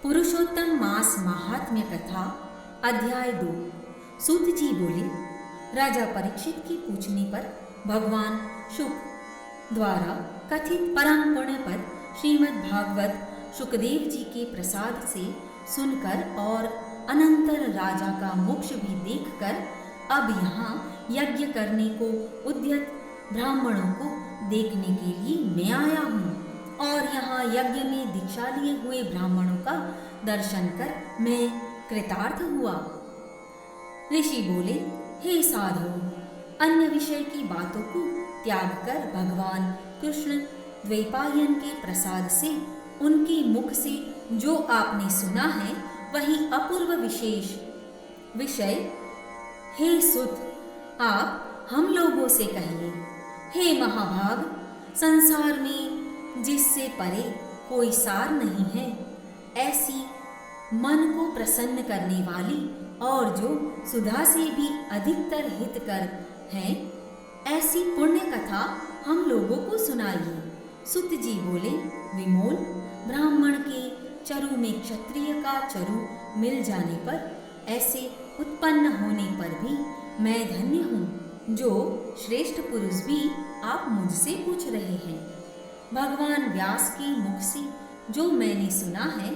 पुरुषोत्तम मास महात्म्य कथा अध्याय 2। सूत जी बोले, राजा परीक्षित की पूछने पर भगवान शुक द्वारा कथित परम पुण्य पद श्रीमद् भागवत शुकदेव जी के प्रसाद से सुनकर और अनंतर राजा का मोक्ष भी देखकर अब यहाँ यज्ञ करने को उद्यत ब्राह्मणों को देखने के लिए मैं आया हूँ और यहाँ यज्ञ में दीक्षा लिए हुए ब्राह्मणों का दर्शन कर मैं कृतार्थ हुआ। ऋषि बोले, हे साधु, अन्य विषय की बातों को त्याग कर भगवान कृष्ण द्वैपायन के प्रसाद से उनके मुख से जो आपने सुना है वही अपूर्व विशेष विषय हे सुत आप हम लोगों से कहिए। हे महाभाग, संसार में जिससे परे कोई सार नहीं है, ऐसी मन को प्रसन्न करने वाली और जो सुधा से भी अधिकतर हितकर है, ऐसी पुण्य कथा हम लोगों को सुनाइए। सुत जी बोले, विमोल, ब्राह्मण के चरु में क्षत्रिय का चरु मिल जाने पर, ऐसे उत्पन्न होने पर भी मैं धन्य हूँ जो श्रेष्ठ पुरुष भी आप मुझसे पूछ रहे हैं। भगवान व्यास के मुख से जो मैंने सुना है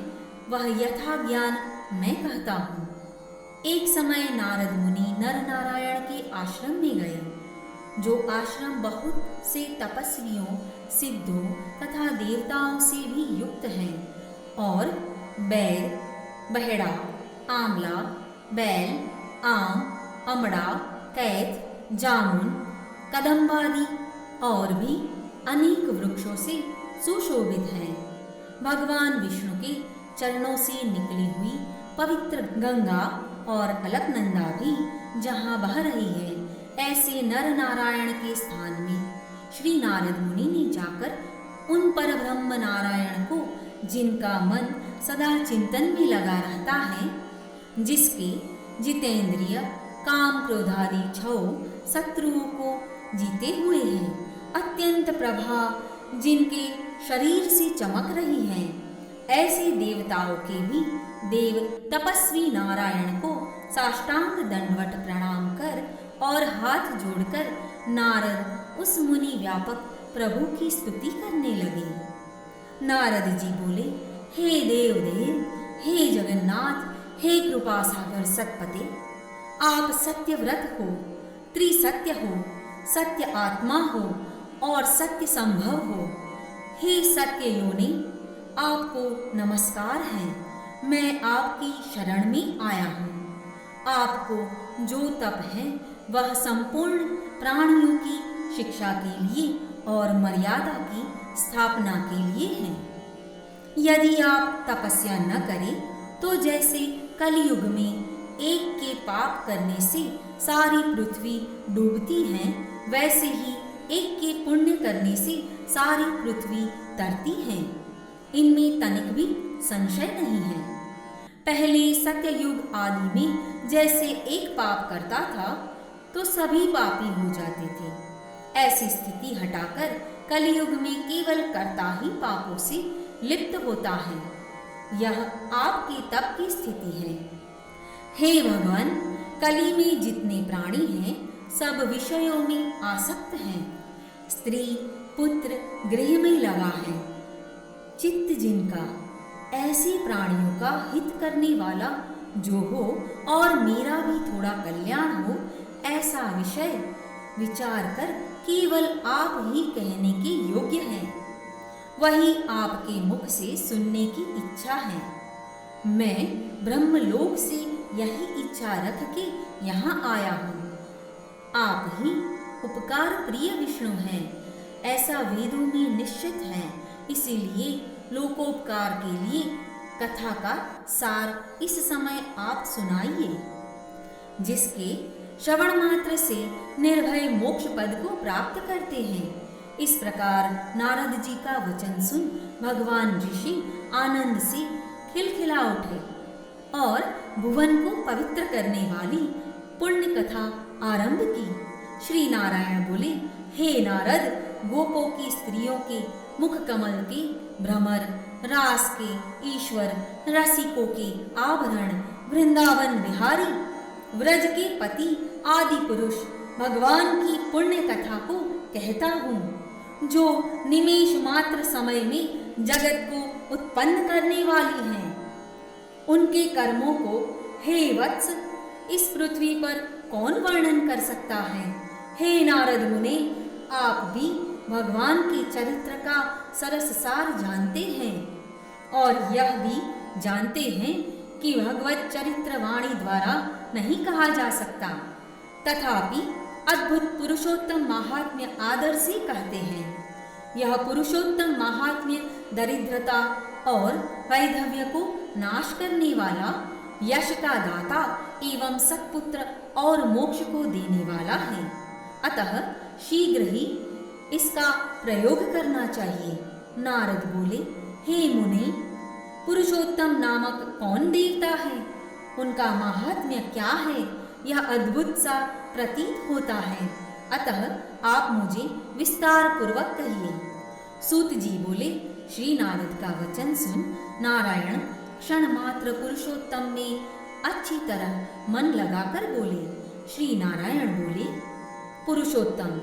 वह यथा ज्ञान मैं कहता हूँ। एक समय नारद मुनि नर नारायण के आश्रम में गए, जो आश्रम बहुत से तपस्वियों, सिद्धों तथा देवताओं से भी युक्त हैं और बैर, बहेड़ा, आंवला, बैल, आम, अमड़ा, कैथ, जामुन, कदम्बादि और भी अनेक वृक्षों से सुशोभित हैं। भगवान विष्णु के चरणों से निकली हुई पवित्र गंगा और अलकनंदा भी जहाँ बह रही है, ऐसे नर नारायण के स्थान में श्री नारद मुनि ने जाकर उन परब्रह्म नारायण को, जिनका मन सदा चिंतन में लगा रहता है, जिसके जितेंद्रिय काम क्रोधादि छौ शत्रुओं को जीते हुए हैं, अत्यंत प्रभा जिनके शरीर से चमक रही है, ऐसे देवताओं के भी देव तपस्वी नारायण को साष्टांग दंडवत प्रणाम कर और हाथ जोड़कर नारद उस मुनि व्यापक प्रभु की स्तुति करने लगे। नारद जी बोले, हे देवदेव, हे जगन्नाथ, हे कृपा सागर सतपते, आप सत्यव्रत हो, त्रिसत्य हो, सत्य आत्मा हो और सत्य संभव हो। हे सत्य योनि, आपको नमस्कार है। मैं आपकी शरण में आया हूँ। आपको जो तप है वह संपूर्ण प्राणियों की शिक्षा के लिए और मर्यादा की स्थापना के लिए है। यदि आप तपस्या न करें तो जैसे कलयुग में एक के पाप करने से सारी पृथ्वी डूबती है, वैसे ही एक के पुण्य करने से सारी पृथ्वी तरती है। इनमें तनिक भी संशय नहीं है। पहले सत्ययुग आदि में जैसे एक पाप करता था तो सभी पापी हो जाते थे। ऐसी स्थिति हटाकर कलयुग में केवल कर्ता ही पापों से लिप्त होता है। यह आपके तप की स्थिति है। हे भगवान, कली में जितने प्राणी हैं सब विषयों में आसक्त हैं। स्त्री पुत्र गृह में लगा है। चित्त जिनका ऐसे प्राणियों का हित करने वाला जो हो और मेरा भी थोड़ा कल्याण हो, ऐसा विषय विचार कर केवल आप ही कहने के योग्य हैं। वही आपके मुख से सुनने की इच्छा है। मैं ब्रह्मलोक से यही इच्छा रख के यहाँ आया हूँ। आप ही उपकार प्रिय विष्णु हैं, ऐसा वेदों में निश्चित है। इसीलिए लोकोपकार के लिए कथा का सार इस समय आप सुनाइए, जिसके श्रवण मात्र से निर्भय मोक्ष पद को प्राप्त करते हैं। इस प्रकार नारद जी का वचन सुन भगवान ऋषि आनंद से खिलखिला उठे और भुवन को पवित्र करने वाली पुण्य कथा आरंभ की। श्री नारायण बोले, हे नारद, गोपों की स्त्रियों के मुख कमल के भ्रमर रास के ईश्वर, रसिकों के आभरण, वृंदावन बिहारी, व्रज के पति आदि पुरुष भगवान की पुण्य कथा को कहता हूँ, जो निमेष मात्र समय में जगत को उत्पन्न करने वाली हैं। उनके कर्मों को हे वत्स इस पृथ्वी पर कौन वर्णन कर सकता है। हे नारद मुने, आप भी भगवान के चरित्र का सरस सार जानते हैं और यह भी जानते हैं कि भगवत चरित्र वाणी द्वारा नहीं कहा जा सकता, तथापि अद्भुत पुरुषोत्तम महात्म्य आदर से कहते हैं। यह पुरुषोत्तम महात्म्य दरिद्रता और वैधव्य को नाश करने वाला, यश का दाता एवं सत्पुत्र और मोक्ष को देने वाला है। अतः शीघ्र ही इसका प्रयोग करना चाहिए। नारद बोले, हे मुने, पुरुषोत्तम नामक कौन देवता है? उनका महात्म्य क्या है? यह अद्भुत सा प्रतीत होता है, अतः आप मुझे विस्तार पूर्वक कहिए। सूत जी बोले, श्री नारद का वचन सुन नारायण क्षण मात्र पुरुषोत्तम में अच्छी तरह मन लगाकर बोले। श्री नारायण बोले, पुरुषोत्तम,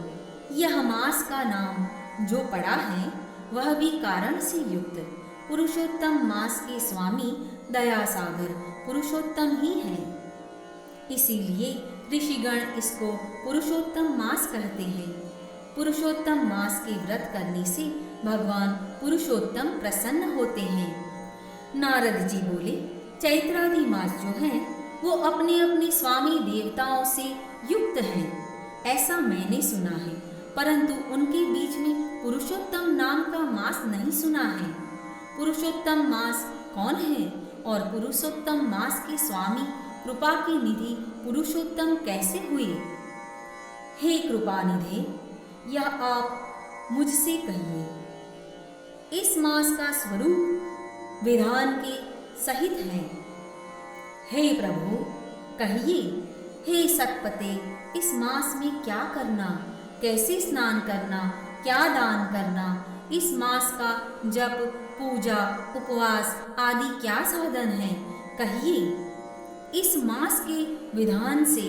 यह मास का नाम जो पड़ा है वह भी कारण से युक्त। पुरुषोत्तम मास के स्वामी दया सागर पुरुषोत्तम ही है, इसीलिए ऋषिगण इसको पुरुषोत्तम मास कहते हैं। पुरुषोत्तम मास के व्रत करने से भगवान पुरुषोत्तम प्रसन्न होते हैं। नारद जी बोले, चैत्रादि मास जो हैं वो अपने अपने स्वामी देवताओं से युक्त हैं, ऐसा मैंने सुना है, परंतु उनके बीच में पुरुषोत्तम नाम का मास नहीं सुना है। पुरुषोत्तम मास कौन है और पुरुषोत्तम मास के स्वामी कृपा की निधि पुरुषोत्तम कैसे हुए? हे कृपानिधे, यह आप मुझसे कहिए। इस मास का स्वरूप विधान के सहित है। हे प्रभु कहिए, हे सतपते, इस मास में क्या करना, कैसे स्नान करना, क्या दान करना, इस मास का जप, पूजा, उपवास आदि क्या साधन है, कहिए। इस मास के विधान से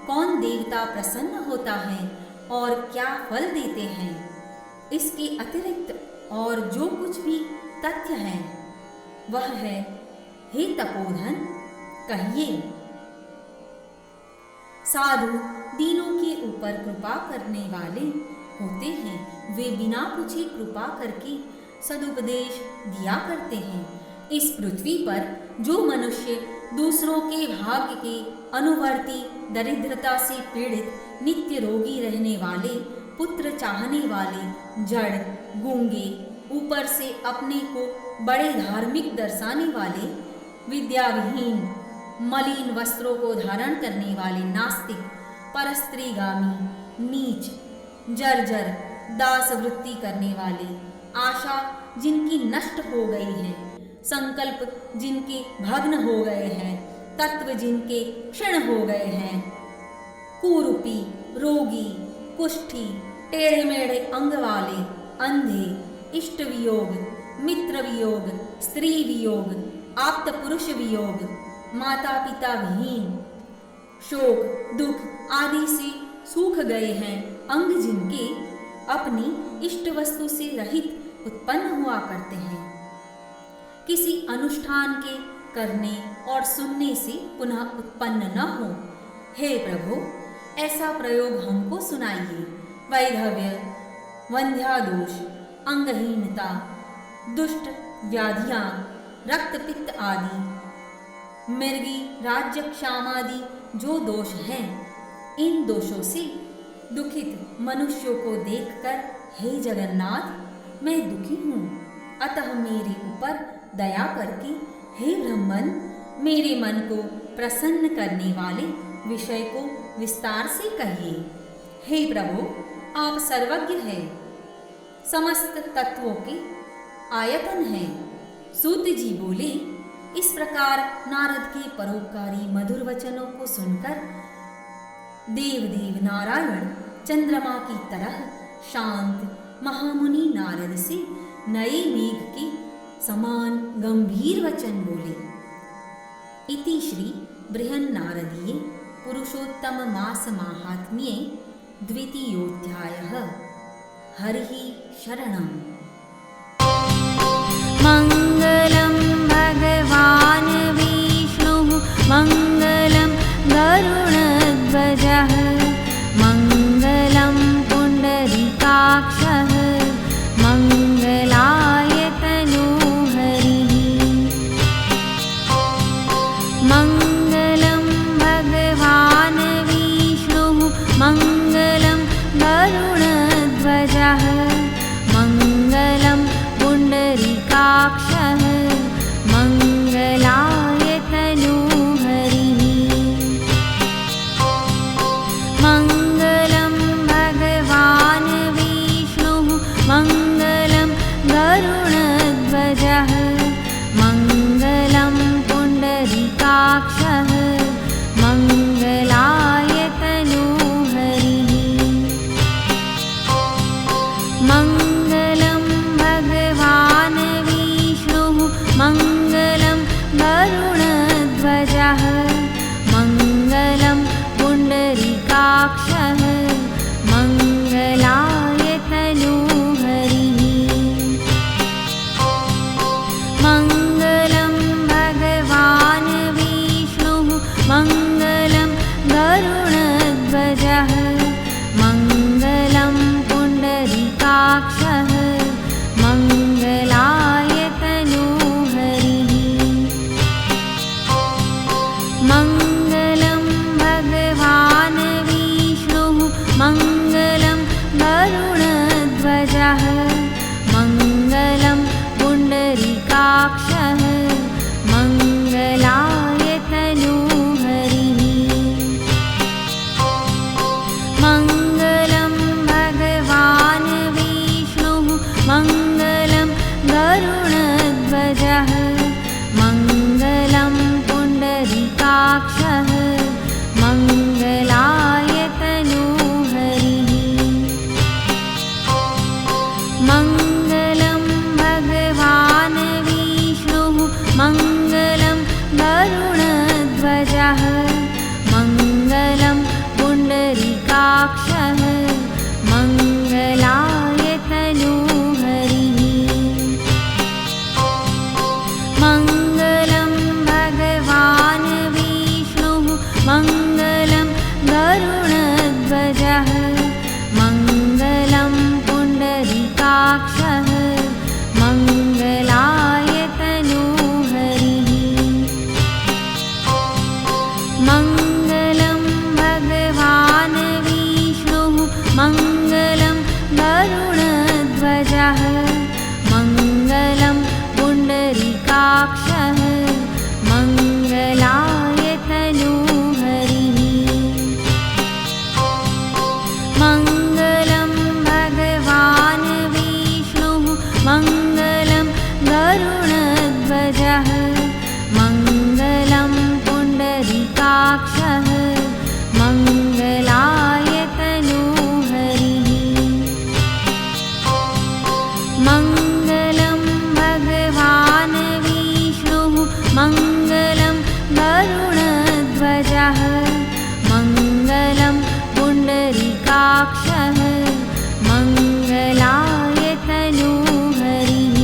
कौन देवता प्रसन्न होता है और क्या फल देते हैं, इसके अतिरिक्त और जो कुछ भी तथ्य है वह है। हे तपोधन कहिए। साधु दीनों के ऊपर कृपा करने वाले होते हैं, वे बिना पूछे कृपा करके सदुपदेश दिया करते हैं। इस पृथ्वी पर जो मनुष्य दूसरों के भाग्य के अनुवर्ती, दरिद्रता से पीड़ित, नित्य रोगी रहने वाले, पुत्र चाहने वाले, जड़, गूंगे, ऊपर से अपने को बड़े धार्मिक दर्शाने वाले, विद्याविहीन, मलिन वस्त्रों को धारण करने वाले, नास्तिक, परस्त्रीगामी, नीच, जर्जर, दास वृत्ति करने वाले, आशा जिनकी नष्ट हो गई है, संकल्प जिनके भग्न हो गए हैं, तत्व जिनके क्षीण हो गए हैं, कुरूपी, रोगी, कुष्ठी, टेढ़े मेढ़े अंग वाले, अंधे, इष्ट वियोग, मित्र वियोग, स्त्री वियोग, आप्त पुरुष वियोग, माता पिता विहीन, शोक दुख आदि से सूख गए हैं, अंग जिनके अपनी इष्ट वस्तु से रहित उत्पन्न हुआ करते हैं, किसी अनुष्ठान के करने और सुनने से पुनः उत्पन्न न हो। हे प्रभु ऐसा प्रयोग हमको सुनाइए। वैधव्य, वंध्यादोष, अंगहीनता, दुष्ट व्याधियां, रक्त पित्त आदि, मृगी, राज्य क्षामादि जो दोष हैं, इन दोषों से दुखित मनुष्यों को देखकर हे जगन्नाथ मैं दुखी हूँ, अतः मेरे ऊपर दया करके हे ब्रह्मन मेरे मन को प्रसन्न करने वाले विषय को विस्तार से कहिए। हे प्रभु आप सर्वज्ञ हैं, समस्त तत्वों के आयतन हैं। सूत जी बोले, इस प्रकार नारद के परोपकारी मधुर वचनों को सुनकर देवदेव नारायण चंद्रमा की तरह शांत महामुनि नारद से नए मेघ की समान गंभीर वचन बोले। इति श्री बृहन्नारदीये पुरुषोत्तम मास माहात्म्ये द्वितीयोऽध्यायः। हरिः शरणम्। मङ्गलं भगवान् विष्णुः मङ्गलं गरुडध्वजः मङ्गलं पुण्डरीकाक्षः मङ्गलाय तनूहरिः। मङ्गलं भगवान् विष्णुः मङ्गलं गरुडध्वजः मङ्गलं पुण्डरीकाक्षः मङ्गलाय तनूहरिः। मङ्गलं भगवान् विष्णुः मङ्गलं गरुडध्वजः मङ्गलं पुण्डरीकाक्षः मङ्गलाय तनूहरिः। मङ्गलं भगवान् विष्णुः मङ्गलं गरुडध्वजः मङ्गलं पुण्डरीकाक्षः मङ्गलाय तनूहरिः। मङ्गलं भगवान् विष्णुः मङ्गलं गरुडध्वजः मङ्गलं पुण्डरीकाक्षः मङ्गलाय तनूहरिः। मङ्गलं भगवान् विष्णुः मङ्गलं गरुडध्वजः मङ्गलं पुण्डरीकाक्षः मङ्गलाय तनूहरिः। मङ्गलं भगवान् विष्णुः मङ्गलं गरुडध्वजः मङ्गलं पुण्डरीकाक्षः मङ्गलाय तनूहरिः। मङ्गलं भगवान् विष्णुः मङ्गलं गरुडध्वजः मङ्गलं पुण्डरीकाक्षः मङ्गलाय तनूहरिः। मङ्गलं भगवान् विष्णुः मङ्गलं गरुडध्वजः मङ्गलं पुण्डरीकाक्षः मङ्गलाय तनूहरिः। मङ्गलं भगवान् विष्णुः मङ्गलं गरुडध्वजः मङ्गलं पुण्डरीकाक्षः मङ्गलाय तनूहरिः। मङ्गलं भगवान् विष्णुः मङ्गलं गरुडध्वजः मङ्गलं पुण्डरीकाक्षः मङ्गलाय तनूहरिः। मङ्गलं भगवान् विष्णुः मङ्गलं गरुडध्वजः मङ्गलं पुण्डरीकाक्षः मङ्गलाय तनूहरिः।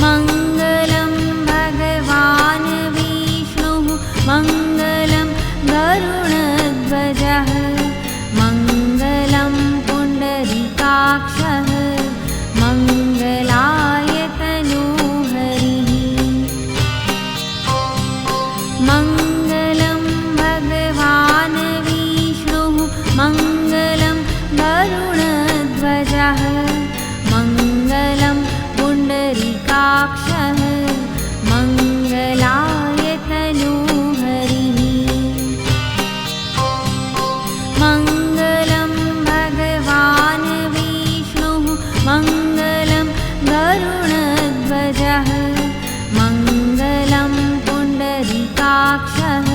मङ्गलं भगवान् विष्णुः मङ्गलं गरुडध्वजः मङ्गलं पुण्डरीकाक्षः मङ्गलाय तनूहरिः। मङ्गलं भगवान् विष्णुः मङ्गलं गरुडध्वजः मङ्गलं पुण्डरीकाक्षः मङ्गलाय तनूहरिः। मङ्गलं भगवान् विष्णुः मङ्गलं गरुडध्वजः मङ्गलं पुण्डरीकाक्षः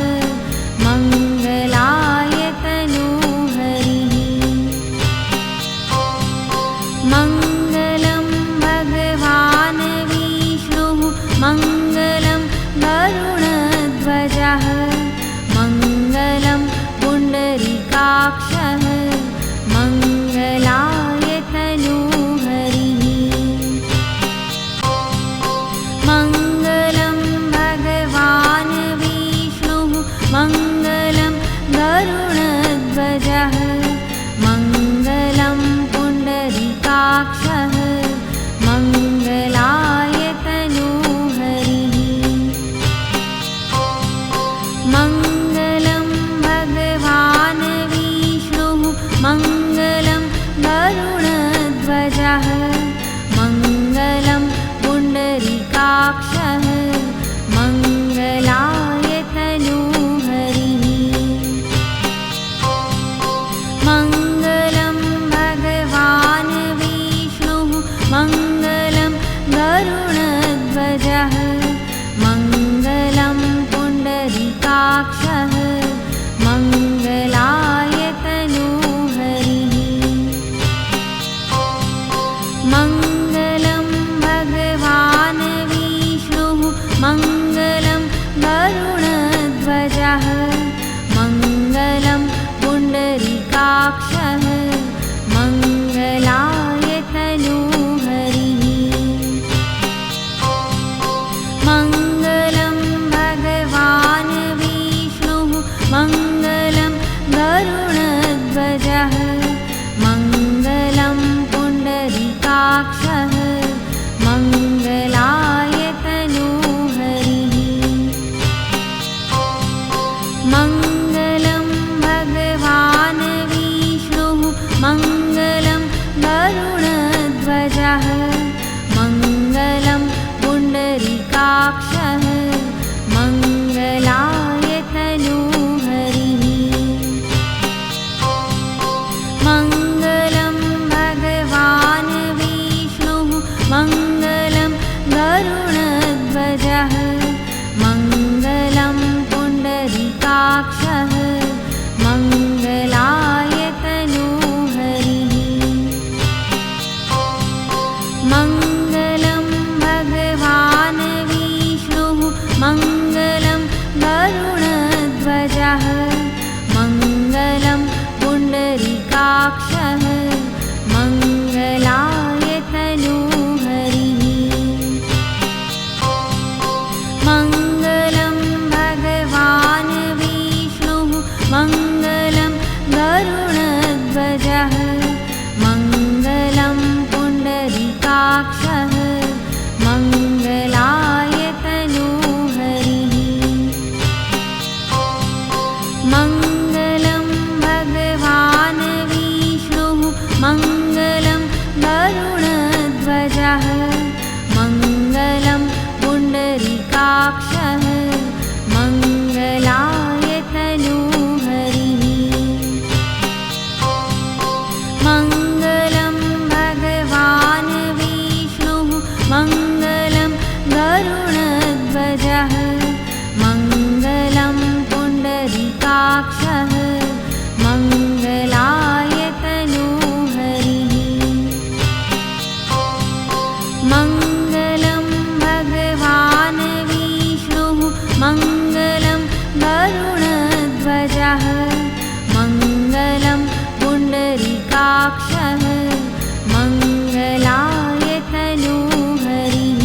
मङ्गलाय तनूहरिः। मङ्गलं गरुडध्वजः मङ्गलं पुण्डरीकाक्षः मङ्गलाय तनूहरिः मङ्गलं भगवान् विष्णुः मङ्गलं गरुडध्वजः मङ्गलं पुण्डरीकाक्षः मङ्गलाय तनूहरिः मङ्गलं भगवान् विष्णुः मङ्गलं गरुडध्वजः मङ्गलं पुण्डरीकाक्षः मङ्गलाय तनूहरिः मङ्गलं भगवान् विष्णुः मङ्गलं गरुडध्वजः मङ्गलं पुण्डरीकाक्षः मङ्गलाय तनूहरिः मङ्गलं भगवान् विष्णुः मङ्गलं गरुडध्वजः मङ्गलं पुण्डरीकाक्षः मङ्गलाय तनूहरिः मङ्गलं भगवान् विष्णुः मङ्गलं गरुडध्वजः मङ्गलं पुण्डरीकाक्षः मङ्गलाय तनूहरिः मङ्गलं भगवान् विष्णुः मङ्गलं गरुडध्वजः मङ्गलं पुण्डरीकाक्षः मङ्गलाय तनूहरिः मङ्गलं भगवान् विष्णुः मङ्गलं गरुडध्वजः मङ्गलं पुण्डरीकाक्षः मङ्गलाय तनूहरिः मङ्गलं भगवान् विष्णुः मङ्गलं गरुडध्वजः मङ्गलं पुण्डरीकाक्षः मङ्गलाय तनूहरिः मङ्गलं भगवान् विष्णुः मङ्गलं गरुडध्वजः मङ्गलं पुण्डरीकाक्षः मङ्गलाय तनूहरिः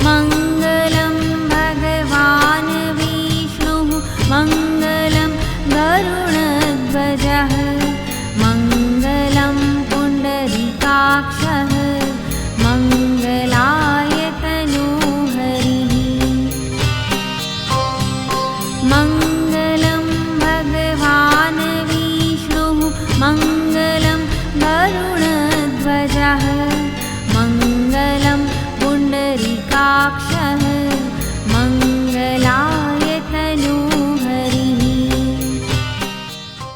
मङ्गलं भगवान् विष्णुः मङ्गलं गरुडध्वजः मङ्गलं पुण्डरीकाक्षः मङ्गलाय तनूहरिः मङ्गलं भगवान् विष्णुः मङ्गलं गरुडध्वजः मङ्गलं पुण्डरीकाक्षः